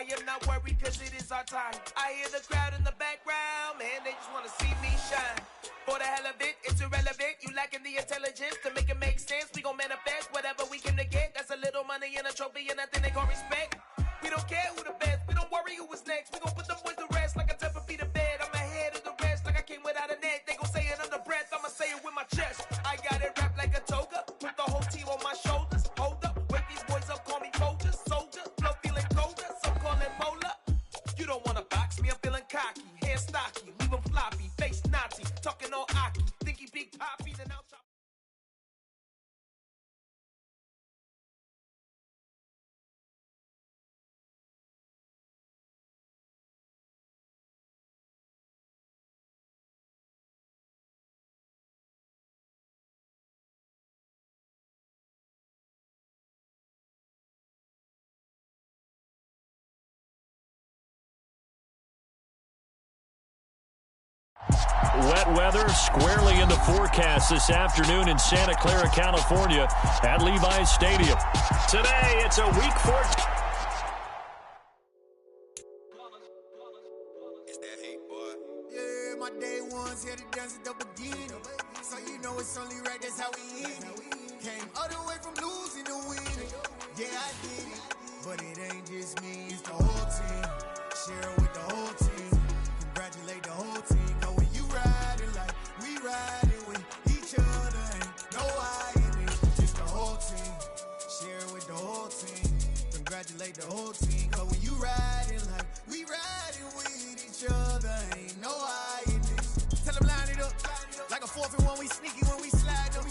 I am not worried because it is our time. I hear the crowd in the background, man, they just want to see me shine. For the hell of it, it's irrelevant. You lacking the intelligence to make it make sense. We gon' manifest whatever we came to get. That's a little money and a trophy and nothing they gon' respect. We don't care who the best, we don't worry who was next. We gon' put them boys to rest like a 10 feet of bed. I'm ahead of the rest like I came without a net. They gon' say it under breath, I'ma say it with my chest. I got it wrapped like a toga, put the whole team on my shoulders. Hold up, wake these boys up, call me soldier, soldier. Flow feeling colder, some call it polar. You don't wanna box me, I'm feeling cocky. Hair stocky, leave him floppy, face Nazi. Talking all Aki, think he big poppy, then I'll chop. Wet weather squarely in the forecast this afternoon in Santa Clara, California at Levi's Stadium. Today, it's a Week 14. It's that hate, boy. Yeah, my day ones here to dance at the beginning. So you know it's only right, that's how we end it. Came all the way from losing to winning. Yeah, I did it. But it ain't just me, it's the whole team. Share it with the whole team. Congratulate the whole team. Cause when you riding like we riding with each other, ain't no I in it. Just the whole team. Share it with the whole team. Congratulate the whole team. Cause when you riding like we riding with each other, ain't no I in it. Tell them line it up. Like a 4th and 1, we sneaky when we slide up.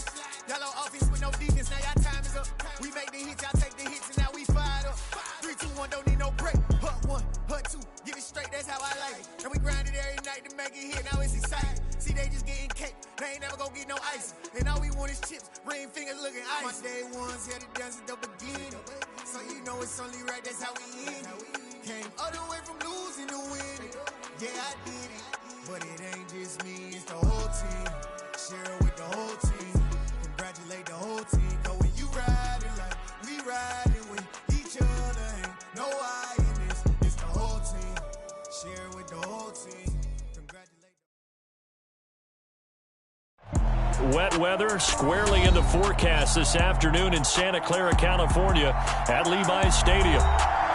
Y'all on offense with no defense, now y'all time is up. We make the hits, y'all take the hits, and now we fired up. 3, 2, 1, don't need no break. Hut 1, hut 2, get it straight, that's how I like it. And we grind it every night to make it hit, now it's exciting. See, they just getting cake, they ain't never gonna get no ice. And all we want is chips, ring fingers looking ice. My day ones here to dance at the beginning. So you know it's only right, that's how we end it. Came all the way from losing to winning. Yeah, I did it. But it ain't just me, it's the whole team. Share it with the whole team. Congratulate the whole team. Cause when you riding like we riding with each other, ain't no I in this. It's the whole team. Share it with the whole team. Congratulate. Wet weather squarely in the forecast this afternoon in Santa Clara, California at Levi's Stadium.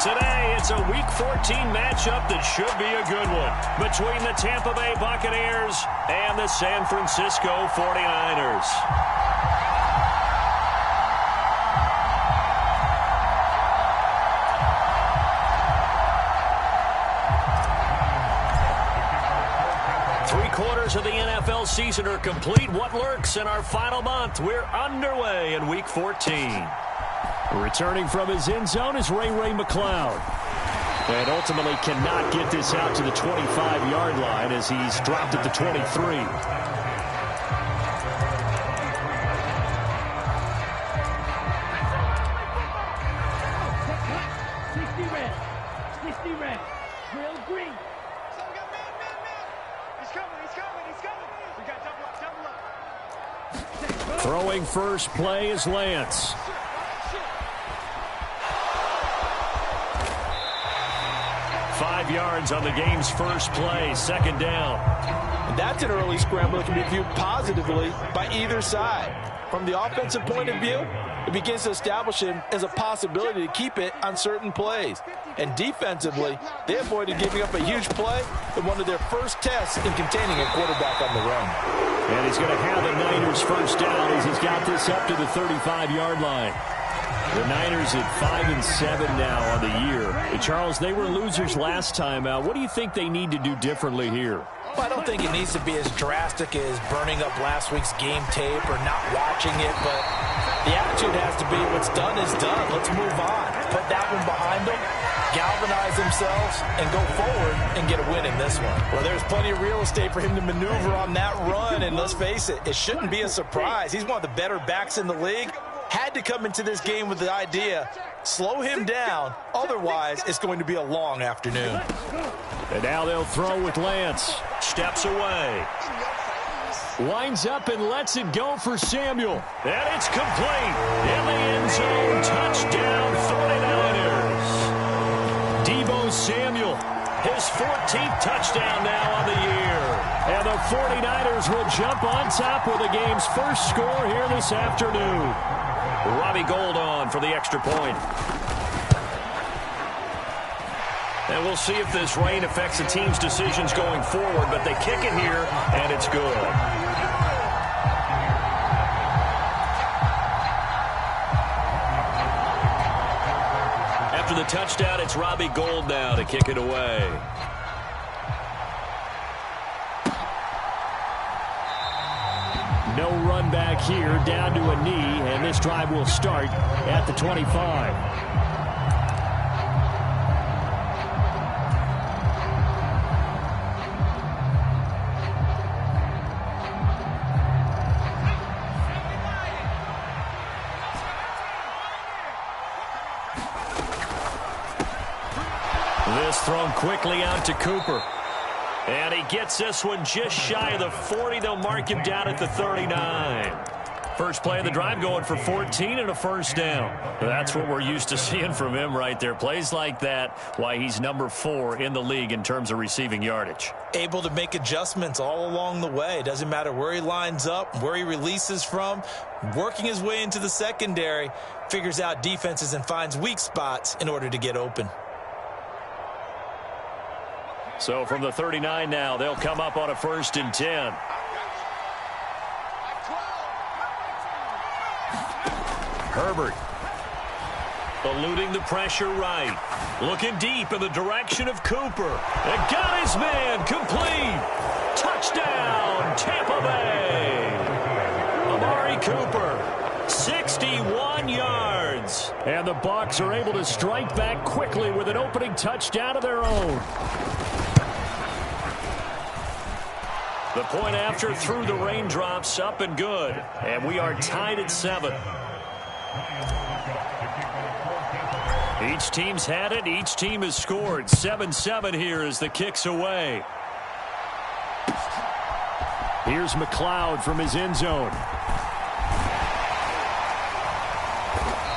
Today, it's a Week 14 matchup that should be a good one between the Tampa Bay Buccaneers and the San Francisco 49ers. Three-quarters of the NFL season are complete. What lurks in our final month? We're underway in Week 14. Returning from his end zone is Ray McCloud. And ultimately cannot get this out to the 25-yard line as he's dropped at the 23. Throwing first play is Lance. Yards on the game's first play, second down. And that's an early scramble that can be viewed positively by either side. From the offensive point of view, it begins to establish him as a possibility to keep it on certain plays. And defensively, they avoided giving up a huge play in one of their first tests in containing a quarterback on the run. And he's going to have the Niners first down as he's got this up to the 35-yard line. The Niners at 5-7 now on the year. Hey, Charles, they were losers last time out. What do you think they need to do differently here? Well, I don't think it needs to be as drastic as burning up last week's game tape or not watching it, but the attitude has to be what's done is done. Let's move on. Put that one behind them, galvanize themselves, and go forward and get a win in this one. Well, there's plenty of real estate for him to maneuver on that run, and let's face it, it shouldn't be a surprise. He's one of the better backs in the league. Had to come into this game with the idea, slow him down, otherwise it's going to be a long afternoon. And now they'll throw with Lance. Steps away. Winds up and lets it go for Samuel. And it's complete. In the end zone, touchdown 49ers. Debo Deebo Samuel, his 14th touchdown now on the year. And the 49ers will jump on top with the game's first score here this afternoon. Robbie Gould on for the extra point. And we'll see if this rain affects the team's decisions going forward, but they kick it here, and it's good. After the touchdown, it's Robbie Gould now to kick it away. No run back here, down to a knee, and this drive will start at the 25. This thrown quickly out to Cooper. And he gets this one just shy of the 40. They'll mark him down at the 39. First play of the drive going for 14 and a first down. That's what we're used to seeing from him right there. Plays like that, why he's number 4 in the league in terms of receiving yardage. Able to make adjustments all along the way. Doesn't matter where he lines up, where he releases from. Working his way into the secondary, figures out defenses and finds weak spots in order to get open. So from the 39 now, they'll come up on a 1st and 10. Herbert eluding the pressure right. Looking deep in the direction of Cooper. And got his man complete. Touchdown, Tampa Bay. Amari Cooper, 61 yards. And the Bucs are able to strike back quickly with an opening touchdown of their own. The point after through the raindrops, up and good. And we are tied at 7. Each team's had it. Each team has scored. 7-7 here as the kick's away. Here's McLeod from his end zone.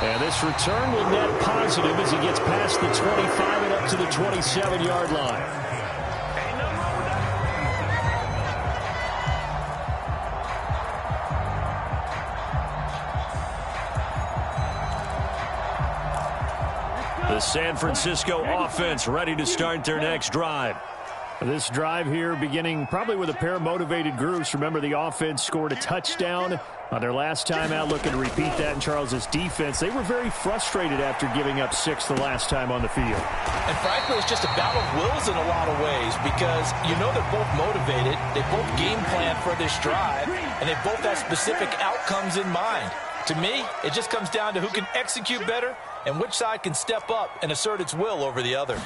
And this return will net positive as he gets past the 25 and up to the 27-yard line. The San Francisco offense ready to start their next drive. This drive here beginning probably with a pair of motivated groups. Remember, the offense scored a touchdown on their last time out, looking to repeat that in Charles's defense. They were very frustrated after giving up 6 the last time on the field. And frankly, it's just a battle of wills in a lot of ways because you know they're both motivated. They both game plan for this drive, and they both have specific outcomes in mind. To me, it just comes down to who can execute better and which side can step up and assert its will over the other.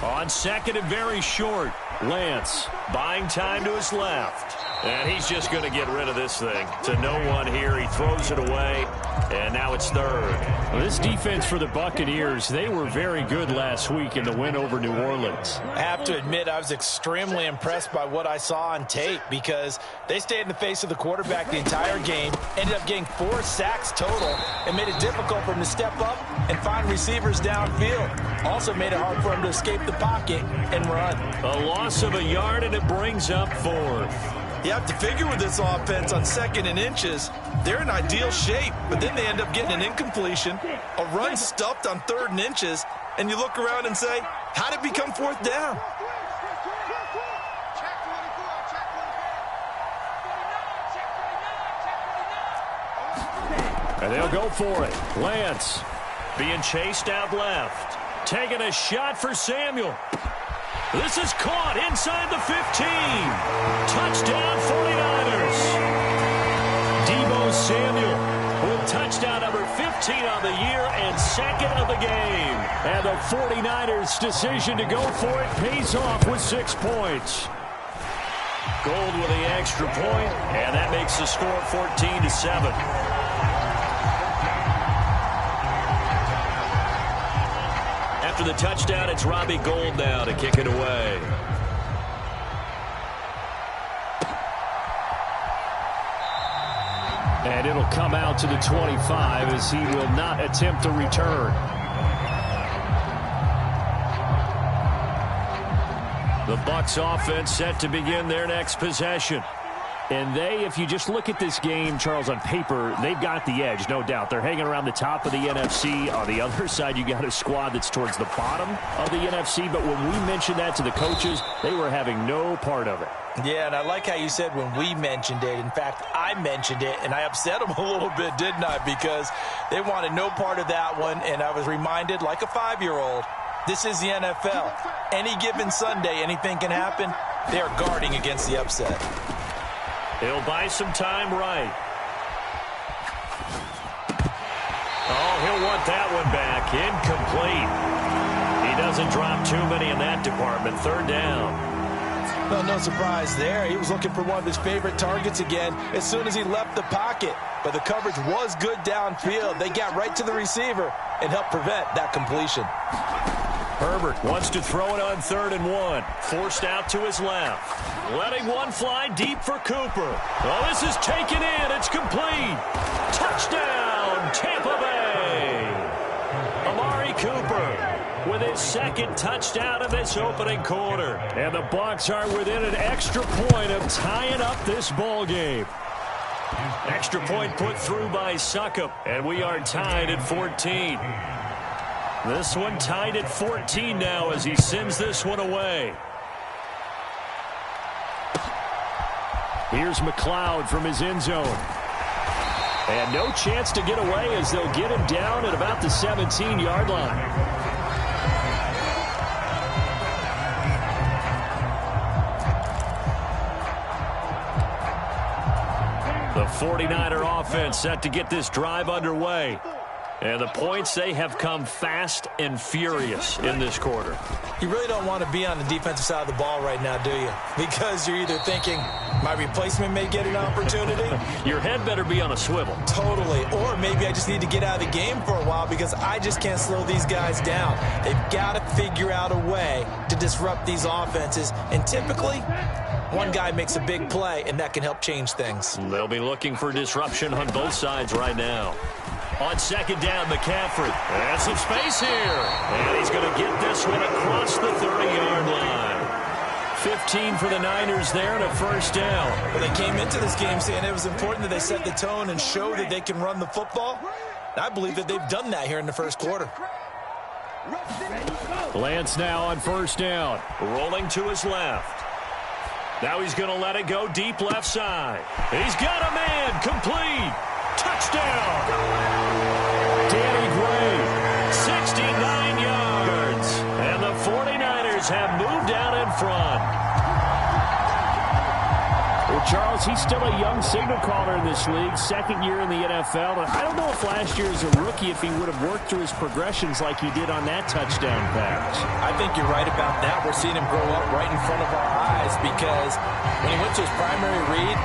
On second and very short, Lance buying time to his left. And he's just going to get rid of this thing. To no one here. He throws it away. And now it's 3rd. Well, this defense for the Buccaneers, they were very good last week in the win over New Orleans. I have to admit, I was extremely impressed by what I saw on tape because they stayed in the face of the quarterback the entire game, ended up getting 4 sacks total, and made it difficult for him to step up and find receivers downfield. Also made it hard for him to escape the pocket and run. A loss of a yard, and it brings up 4th. You have to figure with this offense on 2nd and inches, they're in ideal shape, but then they end up getting an incompletion, a run stuffed on 3rd and inches, and you look around and say, how did it become 4th down? And they'll go for it. Lance being chased out left. Taking a shot for Samuel. This is caught inside the 15. Touchdown 49ers. Deebo Samuel with touchdown number 15 on the year and 2nd of the game. And the 49ers' decision to go for it pays off with 6 points. Gould with the extra point, and that makes the score 14-7. After the touchdown, it's Robbie Gould now to kick it away. And it'll come out to the 25 as he will not attempt a return. Bucs offense set to begin their next possession. And if you just look at this game, Charles, on paper, they've got the edge, no doubt. They're hanging around the top of the NFC. On the other side, you got a squad that's towards the bottom of the NFC. But when we mentioned that to the coaches, they were having no part of it. Yeah, and I like how you said when we mentioned it. In fact, I mentioned it, and I upset them a little bit, didn't I? Because they wanted no part of that one, and I was reminded, like a 5-year-old, this is the NFL. Any given Sunday, anything can happen. They are guarding against the upset. He'll buy some time right. Oh, he'll want that one back. Incomplete. He doesn't drop too many in that department. Third down. Well, no surprise there. He was looking for one of his favorite targets again as soon as he left the pocket. But the coverage was good downfield. They got right to the receiver and helped prevent that completion. Herbert wants to throw it on 3rd and 1. Forced out to his left. Letting one fly deep for Cooper. Oh, this is taken in. It's complete. Touchdown, Tampa Bay. Amari Cooper with his second touchdown of this opening quarter. And the Bucs are within an extra point of tying up this ball game. Extra point put through by Succop, and we are tied at 14. This one tied at 14 now as he sends this one away. Here's McLeod from his end zone. And no chance to get away as they'll get him down at about the 17-yard line. The 49er offense set to get this drive underway. And the points, they have come fast and furious in this quarter. You really don't want to be on the defensive side of the ball right now, do you? Because you're either thinking, my replacement may get an opportunity. Your head better be on a swivel. Totally. Or maybe I just need to get out of the game for a while because I just can't slow these guys down. They've got to figure out a way to disrupt these offenses. And typically, one guy makes a big play, and that can help change things. They'll be looking for disruption on both sides right now. On 2nd down, McCaffrey. And some space here. And he's going to get this one across the 30-yard line. 15 for the Niners there and a first down. Well, they came into this game saying it was important that they set the tone and show that they can run the football. I believe that they've done that here in the first quarter. Lance now on 1st down. Rolling to his left. Now he's going to let it go deep left side. He's got a man. Complete. Touchdown! Danny Gray, 69 yards. And the 49ers have moved out in front. Well, Charles, he's still a young signal caller in this league, 2nd year in the NFL. And I don't know if last year as a rookie, if he would have worked through his progressions like he did on that touchdown pass. I think you're right about that. We're seeing him grow up right in front of our eyes because when he went to his primary read,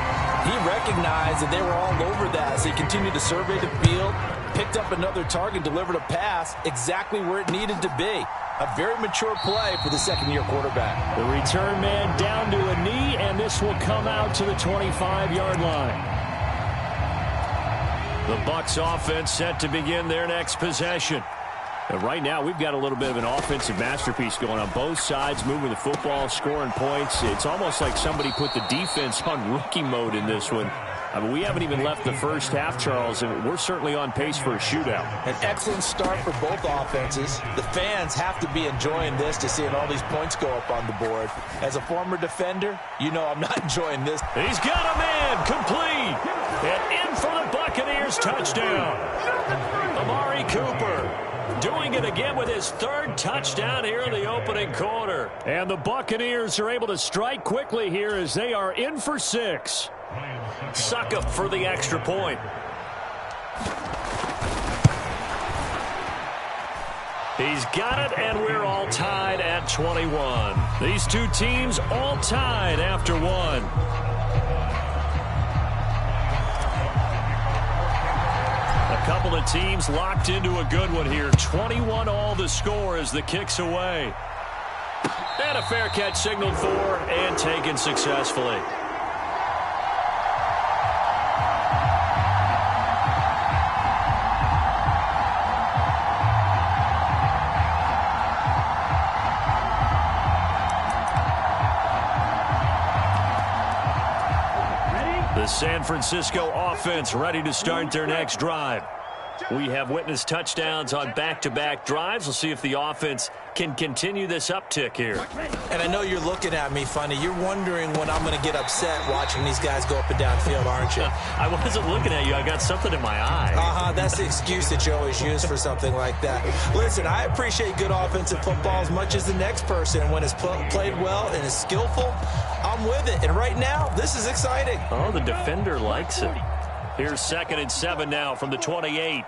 he recognized that they were all over that, so he continued to survey the field, picked up another target, delivered a pass exactly where it needed to be. A very mature play for the 2nd-year quarterback. The return man down to a knee, and this will come out to the 25-yard line. The Bucs offense set to begin their next possession. And right now, we've got a little bit of an offensive masterpiece going on both sides, moving the football, scoring points. It's almost like somebody put the defense on rookie mode in this one. I mean, we haven't even left the first half, Charles, and we're certainly on pace for a shootout. An excellent start for both offenses. The fans have to be enjoying this to seeing all these points go up on the board. As a former defender, you know I'm not enjoying this. He's got a man. Complete. And in for the Buccaneers touchdown. Amari Cooper doing it again with his 3rd touchdown here in the opening quarter. And the Buccaneers are able to strike quickly here as they are in for 6. Succop for the extra point. He's got it, and we're all tied at 21. These two teams all tied after 1. A couple of teams locked into a good one here. 21 all the score as the kick's away. And a fair catch signaled for and taken successfully. San Francisco offense ready to start their next drive. We have witnessed touchdowns on back-to-back drives. We'll see if the offense can continue this uptick here. And I know you're looking at me funny. You're wondering when I'm going to get upset watching these guys go up and down field, aren't you? I wasn't looking at you. I got something in my eye. That's the excuse that you always use for something like that. Listen, I appreciate good offensive football as much as the next person. When it's played well and is skillful, I'm with it. And right now, this is exciting. Oh, the defender likes it. Here's 2nd and 7 now from the 28.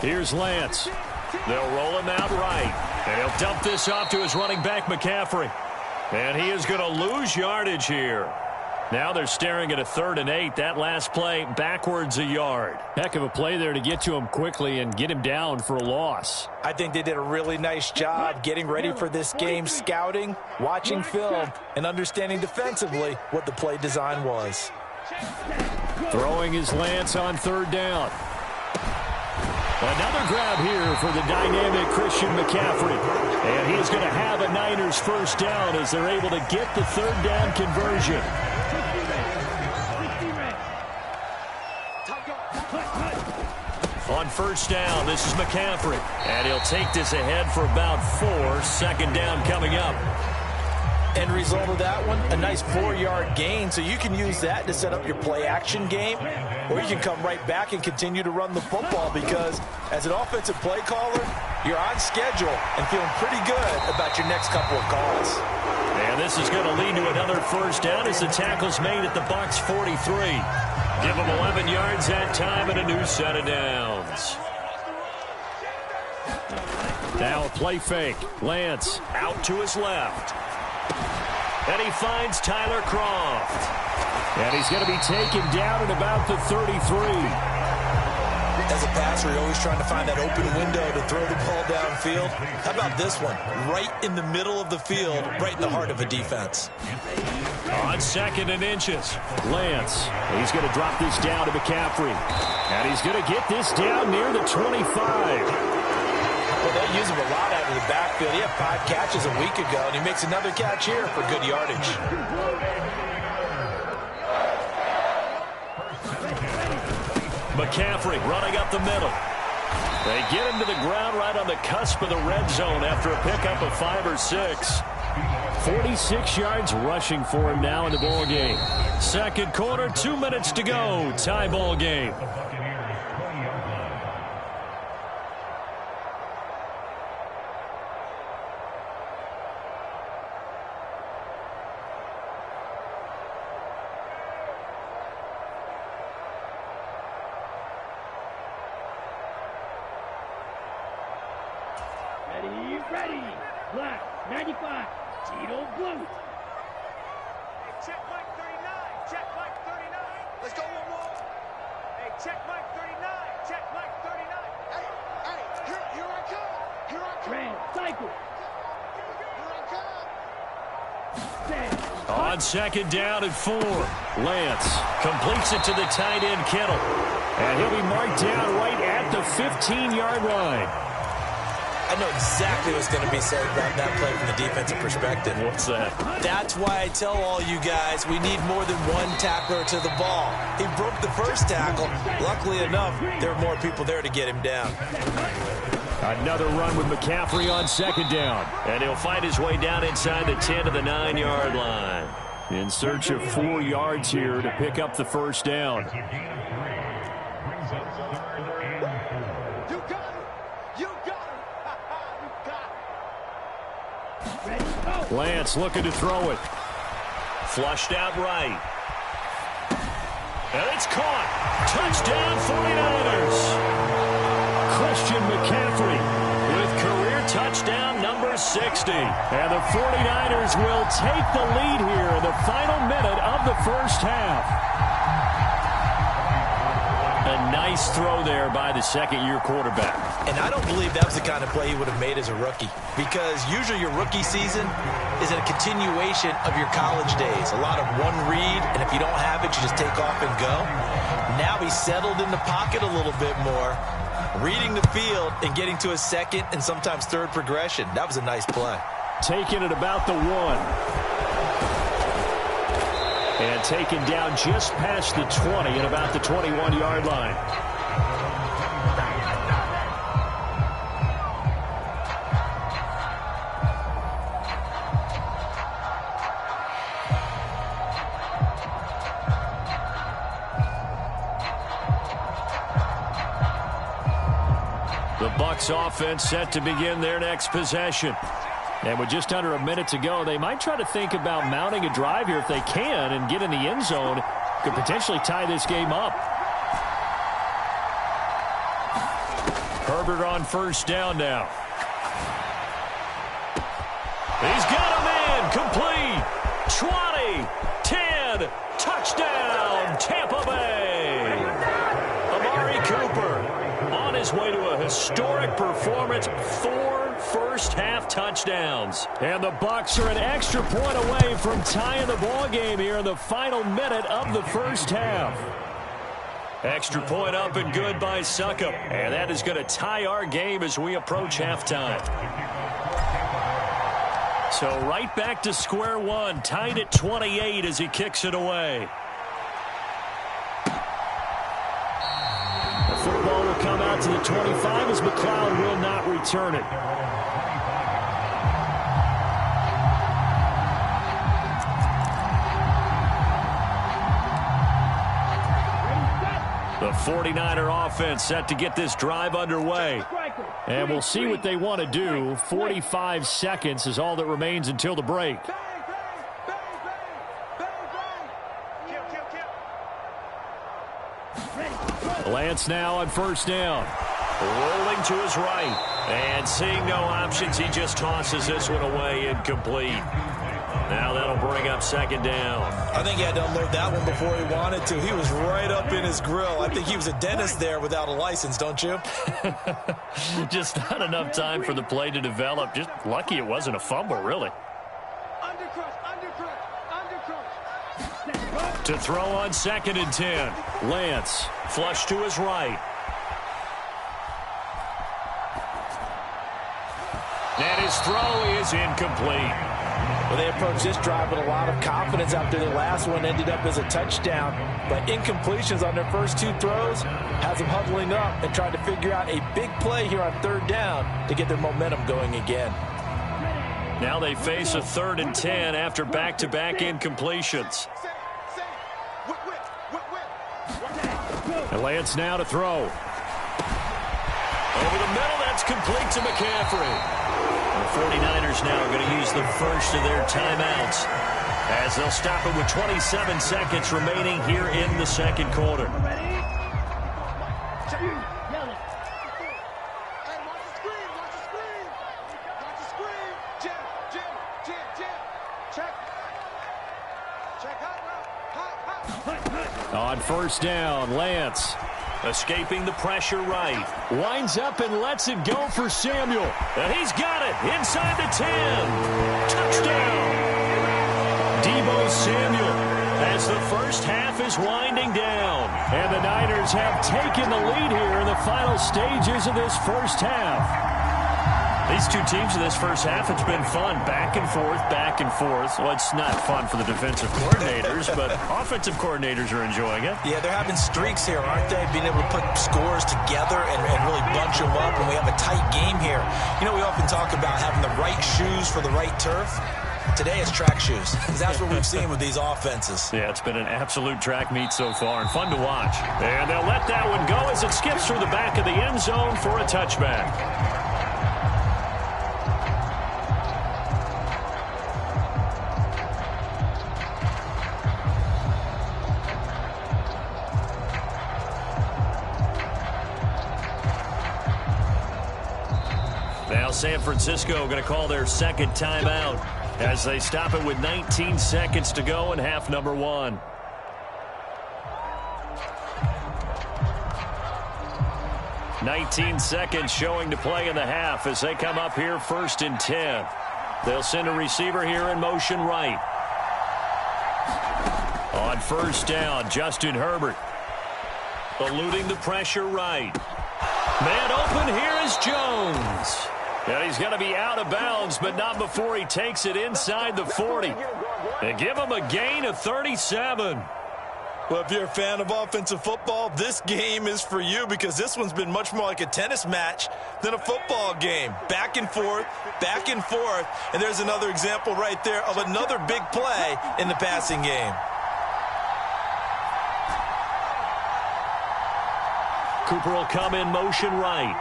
Here's Lance. They'll roll him out right. And he'll dump this off to his running back, McCaffrey. And he is going to lose yardage here. Now they're staring at a 3rd and 8. That last play backwards a yard. Heck of a play there to get to him quickly and get him down for a loss. I think they did a really nice job getting ready for this game, scouting, watching film, and understanding defensively what the play design was. Throwing his Lance on 3rd down. Another grab here for the dynamic Christian McCaffrey. And he's going to have a Niners first down as they're able to get the 3rd down conversion. On 1st down, this is McCaffrey. And he'll take this ahead for about 4. 2nd down coming up. End result of that one, a nice 4-yard gain, so you can use that to set up your play-action game, or you can come right back and continue to run the football because as an offensive play caller, you're on schedule and feeling pretty good about your next couple of calls. And this is going to lead to another 1st down as the tackle's made at the Bucs 43. Give them 11 yards that time and a new set of downs. Now a play fake. Lance out to his left. And he finds Tyler Kroft. And he's going to be taken down at about the 33. As a passer, you're always trying to find that open window to throw the ball downfield. How about this one? Right in the middle of the field, right in the heart of a defense. On 2nd and inches. Lance, he's going to drop this down to McCaffrey. And he's going to get this down near the 25. Well, they use him a lot out of the backfield. He had 5 catches a week ago, and he makes another catch here for good yardage. McCaffrey running up the middle. They get him to the ground right on the cusp of the red zone after a pickup of 5 or 6. 46 yards rushing for him now in the ball game. 2nd quarter, 2 minutes to go. Tie ball game. Ready. Black, 95. Tito Blue. Hey, check Mike 39. Check Mike 39. Let's go one more. Hey, check Mike 39. Check Mike 39. Hey, here I come. Here I come. Red, cycle. Here I come. On 2nd down and 4. Lance completes it to the tight end Kittle. And he'll be marked down right at the 15-yard line. I know exactly what's going to be said about that play from the defensive perspective. What's that? That's why I tell all you guys we need more than one tackler to the ball. He broke the first tackle. Luckily enough, there were more people there to get him down. Another run with McCaffrey on 2nd down. And he'll find his way down inside the 10 to the 9-yard line. In search of 4 yards here to pick up the 1st down. Lance looking to throw it. Flushed out right. And it's caught. Touchdown 49ers. Christian McCaffrey with career touchdown number 60. And the 49ers will take the lead here in the final minute of the 1st half. A nice throw there by the second-year quarterback. And I don't believe that was the kind of play he would have made as a rookie, because usually your rookie season is a continuation of your college days. A lot of one read, and if you don't have it, you just take off and go. Now he's settled in the pocket a little bit more, reading the field and getting to a second and sometimes third progression. That was a nice play. Taking it about the 1. And taken down just past the 20 at about the 21-yard line. The Bucs offense set to begin their next possession. And with just under a minute to go, they might try to think about mounting a drive here if they can and get in the end zone. Could potentially tie this game up. Herbert on first down now. He's got a man. Complete. 20, 10, touchdown, Tampa Bay. Amari Cooper on his way to a historic performance. 4 first-half touchdowns. And the Bucs are an extra point away from tying the ball game here in the final minute of the first half. Extra point up and good by Succop. And that is going to tie our game as we approach halftime. So right back to square one, tied at 28 as he kicks it away. The football will come out to the 25 as McLeod will not return it. The 49er offense set to get this drive underway. And we'll see what they want to do. 45 seconds is all that remains until the break. Lance now on first down. Rolling to his right. And seeing no options, he just tosses this one away incomplete. Now that'll bring up second down. I think he had to unload that one before he wanted to. He was right up in his grill. I think he was a dentist there without a license, don't you? Just not enough time for the play to develop. Just lucky it wasn't a fumble, really. To throw on 2nd and 10. Lance, flush to his right. And his throw is incomplete. Well, they approached this drive with a lot of confidence after the last one ended up as a touchdown. But incompletions on their first 2 throws has them huddling up and trying to figure out a big play here on 3rd down to get their momentum going again. Now they face a 3rd and 10 after back-to-back incompletions. And Lance now to throw. Over the middle, that's complete to McCaffrey. The 49ers now are going to use the first of their timeouts as they'll stop it with 27 seconds remaining here in the second quarter. On first down, Lance escaping the pressure right. Winds up and lets it go for Samuel. And he's got it inside the 10. Touchdown. Deebo Samuel as the first half is winding down. And the Niners have taken the lead here in the final stages of this first half. These two teams in this first half, it's been fun. Back and forth, back and forth. Well, it's not fun for the defensive coordinators, but offensive coordinators are enjoying it. Yeah, they're having streaks here, aren't they? Being able to put scores together and really bunch them up, and we have a tight game here. You know, we often talk about having the right shoes for the right turf. Today it's track shoes, because that's what we've seen with these offenses. Yeah, it's been an absolute track meet so far, and fun to watch. And they'll let that one go as it skips through the back of the end zone for a touchback. Now San Francisco going to call their second timeout as they stop it with 19 seconds to go in half number 1. 19 seconds showing to play in the half as they come up here 1st and 10. They'll send a receiver here in motion right. On 1st down, Justin Herbert. Eluding the pressure right. Man open, here is Jones. And he's going to be out of bounds, but not before he takes it inside the 40. And give him a gain of 37. Well, if you're a fan of offensive football, this game is for you because this one's been much more like a tennis match than a football game. Back and forth, and there's another example right there of another big play in the passing game. Cooper will come in motion right.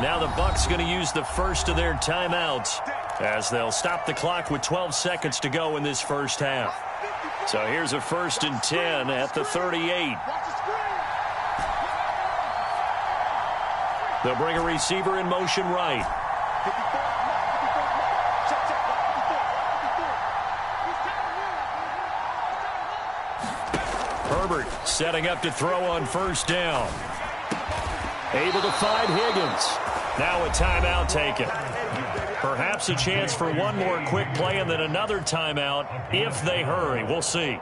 Now the Bucs going to use the first of their timeouts as they'll stop the clock with 12 seconds to go in this first half. So here's a 1st and 10 at the 38. They'll bring a receiver in motion right. Herbert setting up to throw on 1st down. Able to find Higgins. Now a timeout taken. Perhaps a chance for one more quick play and then another timeout if they hurry. We'll see.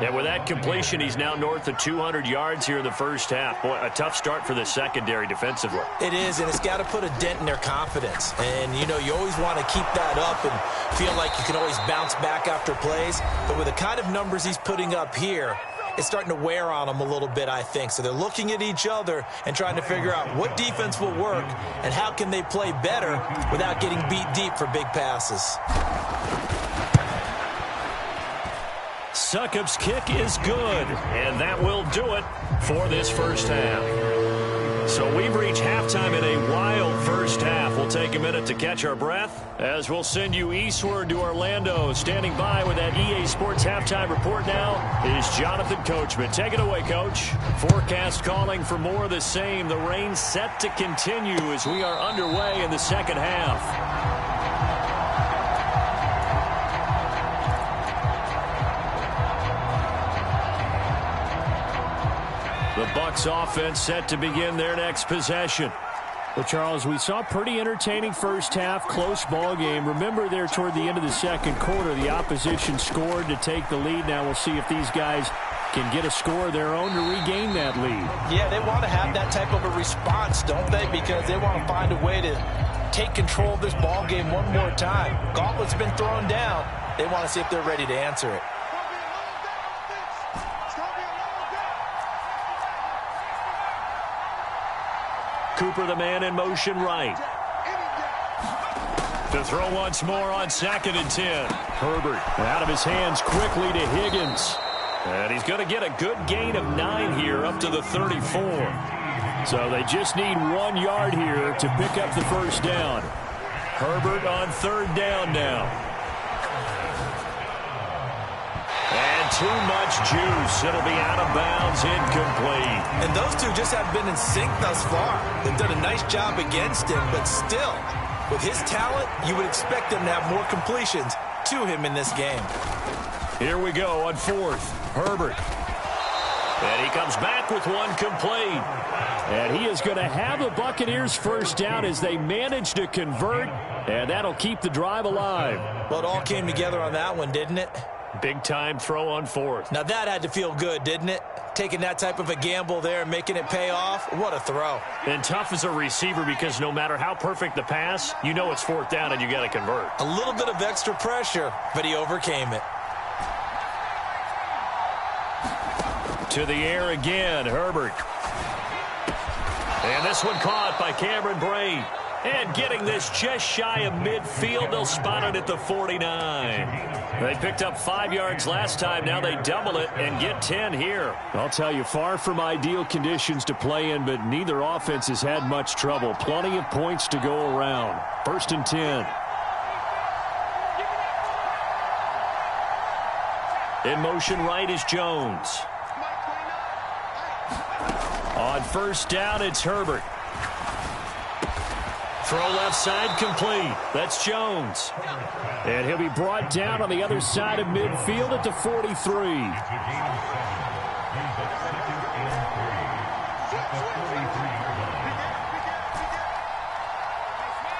And with that completion, he's now north of 200 yards here in the first half. Boy, a tough start for the secondary defensively. It is, and it's got to put a dent in their confidence. And, you know, you always want to keep that up and feel like you can always bounce back after plays. But with the kind of numbers he's putting up here, it's starting to wear on them a little bit, I think. So they're looking at each other and trying to figure out what defense will work and how can they play better without getting beat deep for big passes. Succop's kick is good, and that will do it for this first half. So we've reached halftime in a wild first half. We'll take a minute to catch our breath as we'll send you eastward to Orlando. Standing by with that EA Sports halftime report now is Jonathan Coachman. Take it away, Coach. Forecast calling for more of the same. The rain set to continue as we are underway in the second half. The Bucs offense set to begin their next possession. Well, Charles, we saw a pretty entertaining first half, close ball game. Remember there toward the end of the second quarter, the opposition scored to take the lead. Now we'll see if these guys can get a score of their own to regain that lead. Yeah, they want to have that type of a response, don't they? Because they want to find a way to take control of this ball game one more time. Gauntlet's been thrown down. They want to see if they're ready to answer it. Cooper, the man in motion right. To throw once more on 2nd and 10. Herbert out of his hands quickly to Higgins. And he's going to get a good gain of 9 here up to the 34. So they just need 1 yard here to pick up the first down. Herbert on 3rd down now. And too much juice. It'll be out of bounds, incomplete. And those two just have been in sync thus far. They've done a nice job against him, but still, with his talent, you would expect him to have more completions to him in this game. Here we go on 4th. Herbert. And he comes back with one complete. And he is going to have the Buccaneers first down as they manage to convert, and that'll keep the drive alive. Well, it all came together on that one, didn't it? Big time throw on 4th. Now that had to feel good, didn't it? Taking that type of a gamble there and making it pay off. What a throw. And tough as a receiver because no matter how perfect the pass, you know it's 4th down and you got to convert. A little bit of extra pressure, but he overcame it. To the air again, Herbert. And this one caught by Cameron Brate. And getting this just shy of midfield, they'll spot it at the 49. They picked up 5 yards last time. Now they double it and get 10 here. I'll tell you, far from ideal conditions to play in, but neither offense has had much trouble. Plenty of points to go around. 1st and 10. In motion right is Jones. On 1st down, it's Herbert. Throw left side complete. That's Jones. And he'll be brought down on the other side of midfield at the 43.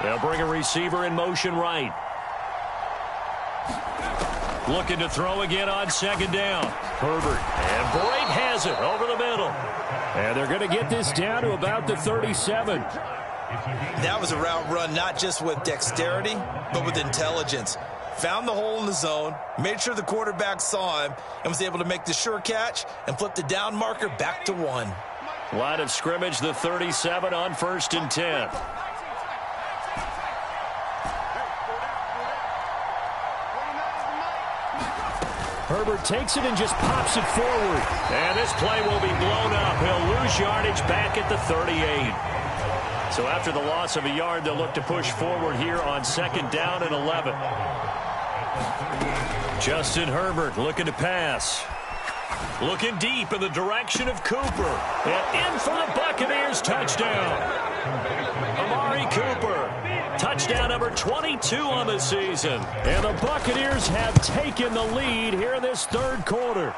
They'll bring a receiver in motion right. Looking to throw again on second down. Herbert. And Bright has it over the middle. And they're going to get this down to about the 37. That was a route run not just with dexterity, but with intelligence. Found the hole in the zone, made sure the quarterback saw him, and was able to make the sure catch and flip the down marker back to 1. Line of scrimmage, the 37 on 1st and 10. Herbert takes it and just pops it forward. And this play will be blown up. He'll lose yardage back at the 38. So after the loss of a yard, they'll look to push forward here on 2nd down and 11. Justin Herbert looking to pass. Looking deep in the direction of Cooper. And in for the Buccaneers touchdown. Amari Cooper. Touchdown number 22 on the season. And the Buccaneers have taken the lead here in this 3rd quarter.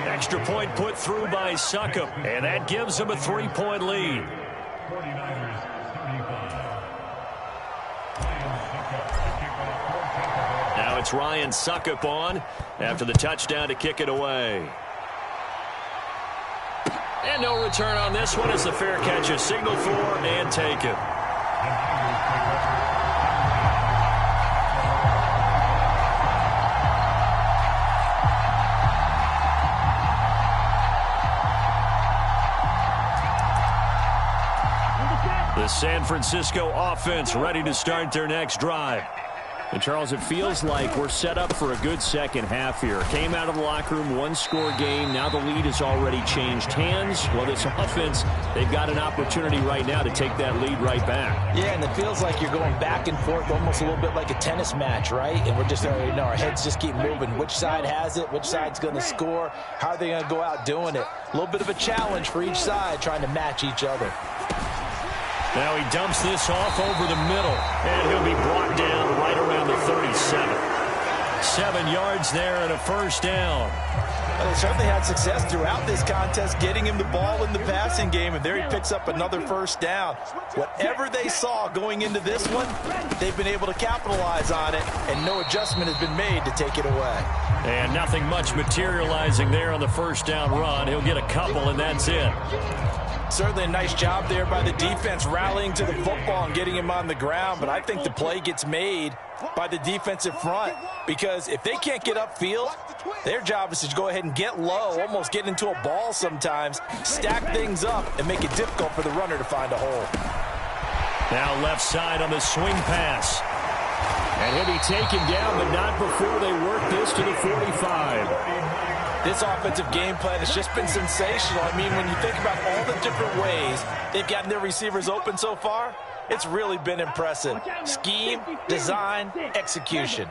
Extra point put through by Succop. And that gives them a 3-point lead. Now it's Ryan Succop on after the touchdown to kick it away. And no return on this one as the fair catch is signaled for and taken. The San Francisco offense ready to start their next drive. And, Charles, it feels like we're set up for a good second half here. Came out of the locker room, 1-score game. Now the lead has already changed hands. Well, this offense, they've got an opportunity right now to take that lead right back. Yeah, and it feels like you're going back and forth almost a little bit like a tennis match, right? And we're just, our heads just keep moving. Which side has it? Which side's going to score? How are they going to go out doing it? A little bit of a challenge for each side trying to match each other. Now he dumps this off over the middle, and he'll be brought down right around the 37. 7 yards there and a 1st down. Well, they certainly had success throughout this contest getting him the ball in the passing game, and there he picks up another 1st down. Whatever they saw going into this one, they've been able to capitalize on it, and no adjustment has been made to take it away. And nothing much materializing there on the 1st down run. He'll get a couple, and that's it. Certainly a nice job there by the defense rallying to the football and getting him on the ground, but I think the play gets made by the defensive front because if they can't get upfield, their job is to go ahead and get low, almost get into a ball sometimes, stack things up, and make it difficult for the runner to find a hole. Now left side on the swing pass. And he'll be taken down, but not before they work this to the 45. This offensive game plan has just been sensational. I mean, when you think about all the different ways they've gotten their receivers open so far, it's really been impressive. Scheme, design, execution.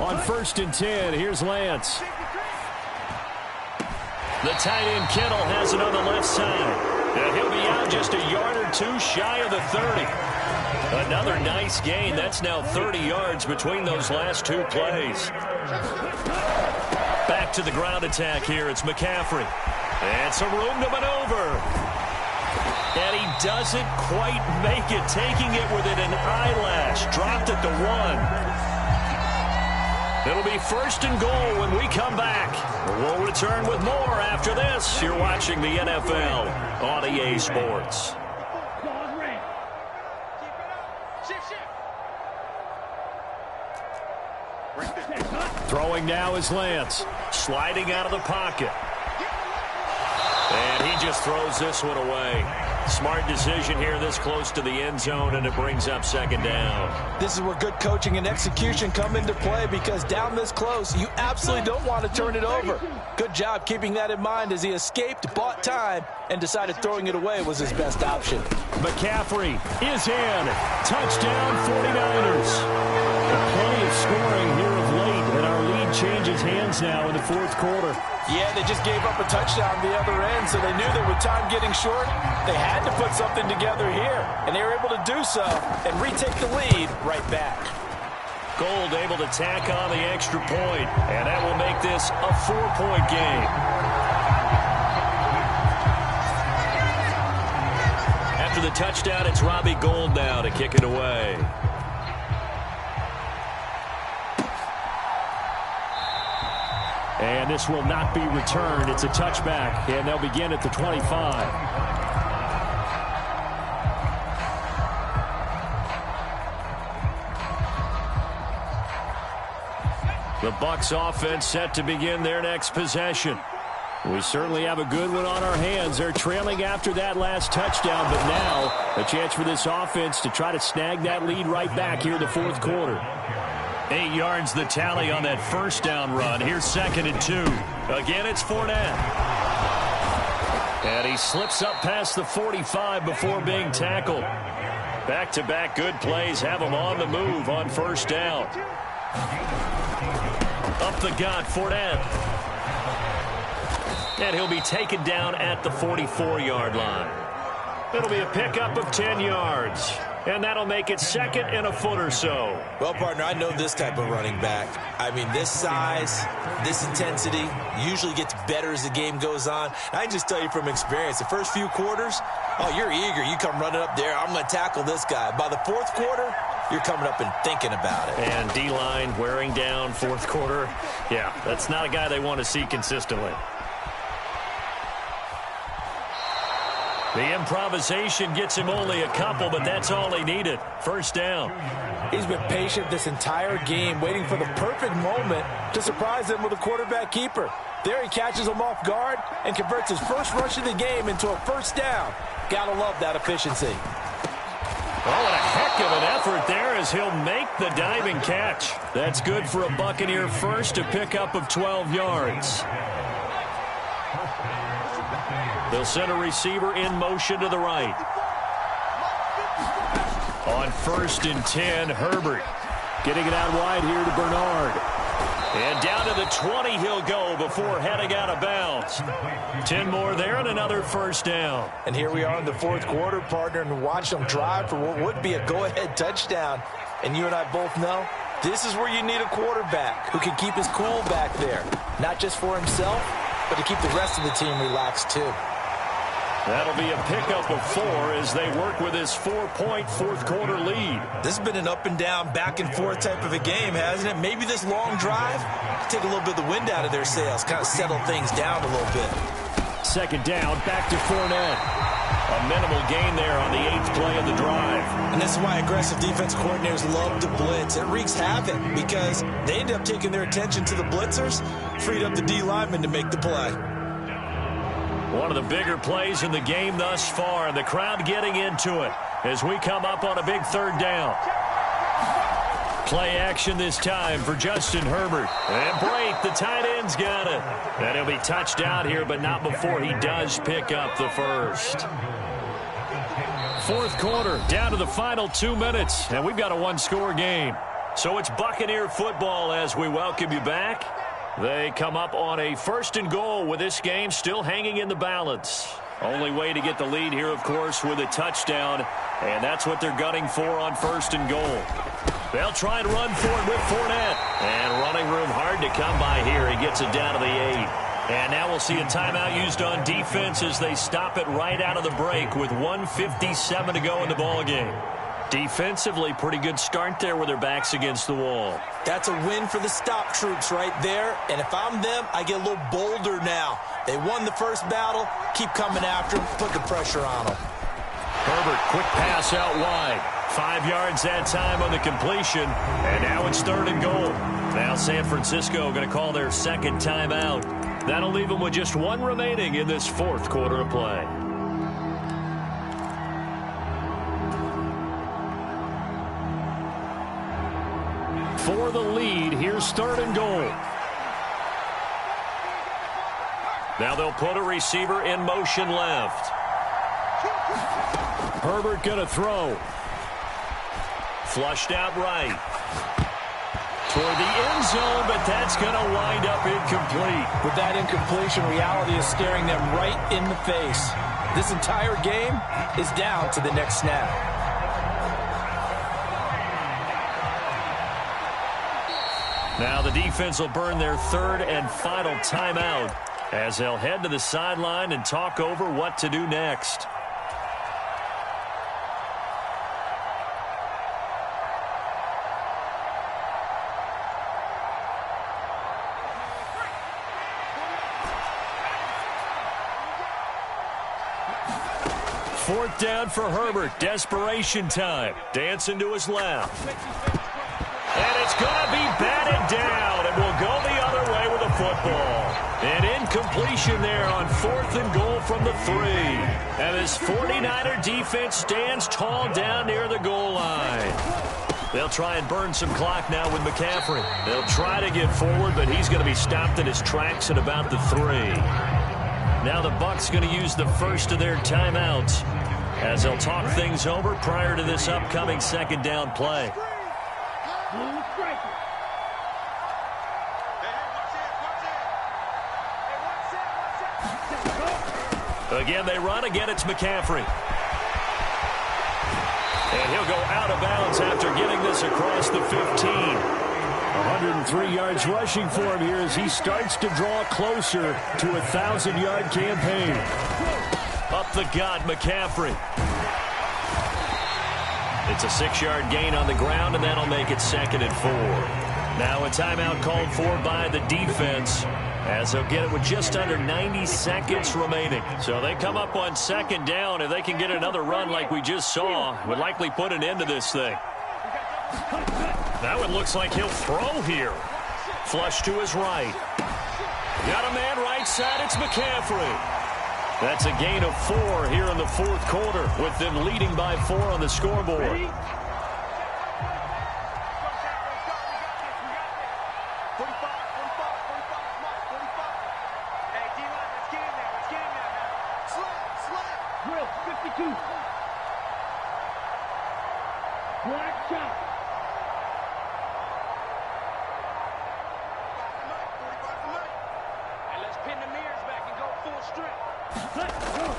On 1st and 10, here's Lance. The tight end Kittle has it on the left side. And he'll be out just a yard or two shy of the 30. Another nice gain. That's now 30 yards between those last 2 plays. Back to the ground attack here. It's McCaffrey. And some room to maneuver. And he doesn't quite make it, taking it within an eyelash. Dropped at the 1. It'll be 1st and goal when we come back. We'll return with more after this. You're watching the NFL on EA Sports. Throwing now is Lance. Sliding out of the pocket. And he just throws this one away. Smart decision here this close to the end zone, and it brings up 2nd down. This is where good coaching and execution come into play because down this close, you absolutely don't want to turn it over. Good job keeping that in mind as he escaped, bought time, and decided throwing it away was his best option. McCaffrey is in. Touchdown 49ers. Plenty of scoring here of late, and our lead changes hands now in the 4th quarter. Yeah, they just gave up a touchdown the other end, so they knew that with time getting short, they had to put something together here, and they were able to do so and retake the lead right back. Gold able to tack on the extra point, and that will make this a 4-point game. After the touchdown, it's Robbie Gould now to kick it away. And this will not be returned. It's a touchback, and they'll begin at the 25. The Bucs offense set to begin their next possession. We certainly have a good one on our hands. They're trailing after that last touchdown, but now a chance for this offense to try to snag that lead right back here in the fourth quarter. 8 yards the tally on that first down run. Here's 2nd and 2. Again, it's Fournette. And he slips up past the 45 before being tackled. Back-to-back good plays have him on the move on first down. Up the gut, Fournette. And he'll be taken down at the 44-yard line. It'll be a pickup of 10 yards. And that'll make it 2nd and a foot or so. Well, partner, I know this type of running back. I mean, this size, this intensity usually gets better as the game goes on. And I can just tell you from experience, the first few quarters, oh, you're eager. You come running up there, I'm going to tackle this guy. By the fourth quarter, you're coming up and thinking about it. And D-line wearing down fourth quarter. Yeah, that's not a guy they want to see consistently. The improvisation gets him only a couple, but that's all he needed. First down. He's been patient this entire game, waiting for the perfect moment to surprise them with a quarterback keeper. There he catches him off guard and converts his first rush of the game into a first down. Gotta love that efficiency. Oh, and a heck of an effort there as he'll make the diving catch. That's good for a Buccaneer first, a pickup of 12 yards. They'll send a receiver in motion to the right. On 1st and 10, Herbert getting it out wide here to Bernard. And down to the 20 he'll go before heading out of bounds. 10 more there and another first down. And here we are in the fourth quarter, partner, and watch them drive for what would be a go-ahead touchdown. And you and I both know this is where you need a quarterback who can keep his cool back there. Not just for himself, but to keep the rest of the team relaxed too. That'll be a pickup of 4 as they work with his 4-point fourth quarter lead. This has been an up and down, back and forth type of a game, hasn't it? Maybe this long drive take a little bit of the wind out of their sails, kind of settle things down a little bit. 2nd down, back to Fournette. A minimal gain there on the 8th play of the drive. And this is why aggressive defense coordinators love to blitz. It wreaks havoc because they end up taking their attention to the blitzers, freed up the D lineman to make the play. One of the bigger plays in the game thus far, and the crowd getting into it as we come up on a big 3rd down. Play action this time for Justin Herbert. And Brate, the tight end's got it. And he'll be touched out here, but not before he does pick up the first. Fourth quarter, down to the final 2 minutes, and we've got a 1-score game. So it's Buccaneer football as we welcome you back. They come up on a 1st and goal with this game still hanging in the balance. Only way to get the lead here, of course, with a touchdown, and that's what they're gunning for on 1st and goal. They'll try and run for it with Fournette. And running room hard to come by here. He gets it down to the 8. And now we'll see a timeout used on defense as they stop it right out of the break with 1:57 to go in the ballgame. Defensively, pretty good start there with their backs against the wall. That's a win for the stop troops right there. And if I'm them, I get a little bolder now. They won the first battle. Keep coming after them. Put the pressure on them. Herbert, quick pass out wide. 5 yards that time on the completion. And now it's 3rd and goal. Now San Francisco going to call their 2nd timeout. That'll leave them with just 1 remaining in this 4th quarter of play. For the lead, here's 3rd and goal. Now they'll put a receiver in motion left. Herbert going to throw. Flushed out right. Toward the end zone, but that's going to wind up incomplete. With that incompletion, reality is staring them right in the face. This entire game is down to the next snap. Now the defense will burn their third and final timeout as they'll head to the sideline and talk over what to do next. Fourth down for Herbert. Desperation time. Dancing to his left. And it's going to be batted down, and will go the other way with the football. An incompletion there on 4th and goal from the 3. And this 49er defense stands tall down near the goal line. They'll try and burn some clock now with McCaffrey. They'll try to get forward, but he's going to be stopped in his tracks at about the 3. Now the Bucs going to use the first of their timeouts as they'll talk things over prior to this upcoming second down play. Again, they run. Again, it's McCaffrey. And he'll go out of bounds after getting this across the 15. 103 yards rushing for him here as he starts to draw closer to a 1,000-yard campaign. Up the gut, McCaffrey. It's a 6-yard gain on the ground, and that'll make it 2nd and 4. Now a timeout called for by the defense as they'll get it with just under 90 seconds remaining. So they come up on 2nd down. If they can get another run like we just saw, would likely put an end to this thing. Now it looks like he'll throw here. Flush to his right. Got a man right side. It's McCaffrey. That's a gain of 4 here in the 4th quarter, with them leading by 4 on the scoreboard.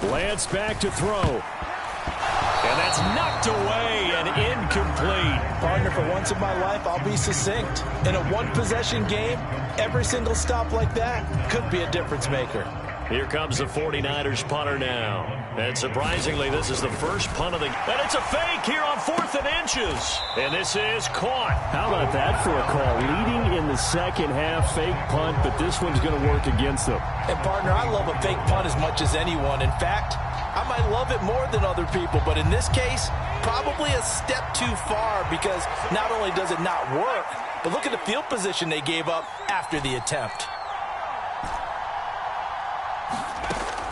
Lance back to throw. And that's knocked away and incomplete. Partner, for once in my life, I'll be succinct. In a one-possession game, every single stop like that could be a difference maker. Here comes the 49ers punter now. And surprisingly, this is the first punt of the... And it's a fake here on 4th and inches. And this is caught. How about that for a call? Leading in the second half, fake punt, but this one's going to work against them. And, partner, I love a fake punt as much as anyone. In fact, I might love it more than other people, but in this case, probably a step too far because not only does it not work, but look at the field position they gave up after the attempt.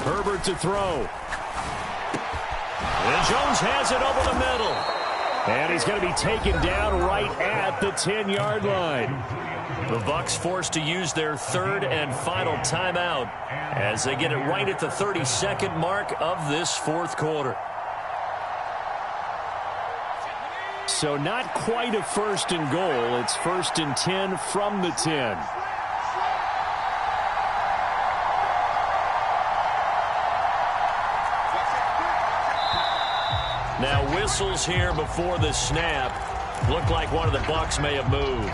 Herbert to throw. And Jones has it over the middle. And he's going to be taken down right at the 10-yard line. The Bucs forced to use their 3rd and final timeout as they get it right at the 32nd mark of this 4th quarter. So not quite a 1st and goal. It's 1st and 10 from the 10. Now whistles here before the snap. Looked like one of the Bucs may have moved.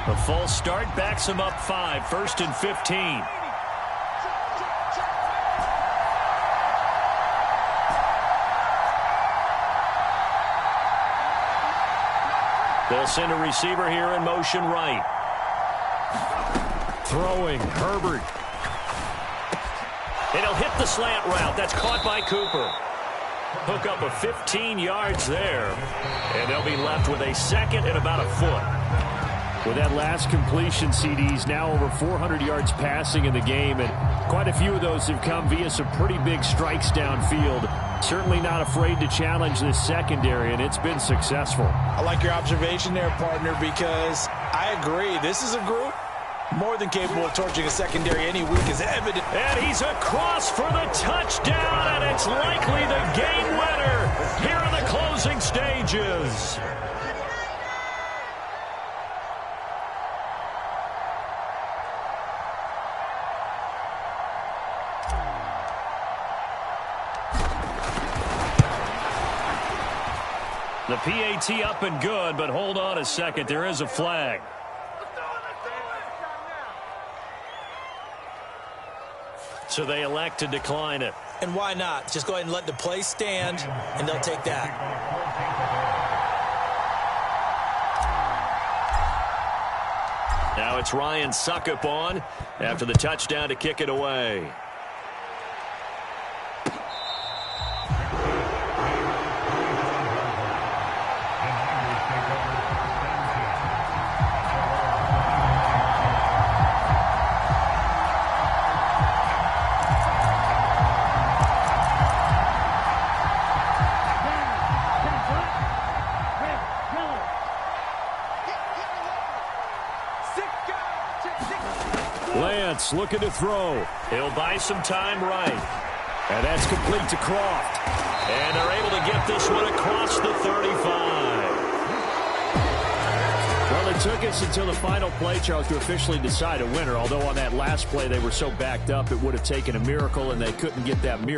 The false start backs him up 5. 1st and 15. They'll send a receiver here in motion right. Throwing, Herbert. And he'll hit the slant route. That's caught by Cooper. Hook up of 15 yards there. And they'll be left with a 2nd and about a foot. With that last completion, CD's now over 400 yards passing in the game, and quite a few of those have come via some pretty big strikes downfield. Certainly not afraid to challenge this secondary, and it's been successful. I like your observation there, partner, because I agree. This is a group more than capable of torching a secondary any week, is evident. And he's across for the touchdown, and it's likely the game winner here in the closing stages. The PAT up and good, but hold on a second. There is a flag. So they elect to decline it. And why not? Just go ahead and let the play stand, and they'll take that. Now it's Ryan Suckup on after the touchdown to kick it away. Lance looking to throw. He'll buy some time right. And that's complete to Croft. And they're able to get this one across the 35. Well, it took us until the final play, Charles, to officially decide a winner. Although on that last play they were so backed up, it would have taken a miracle, and they couldn't get that miracle.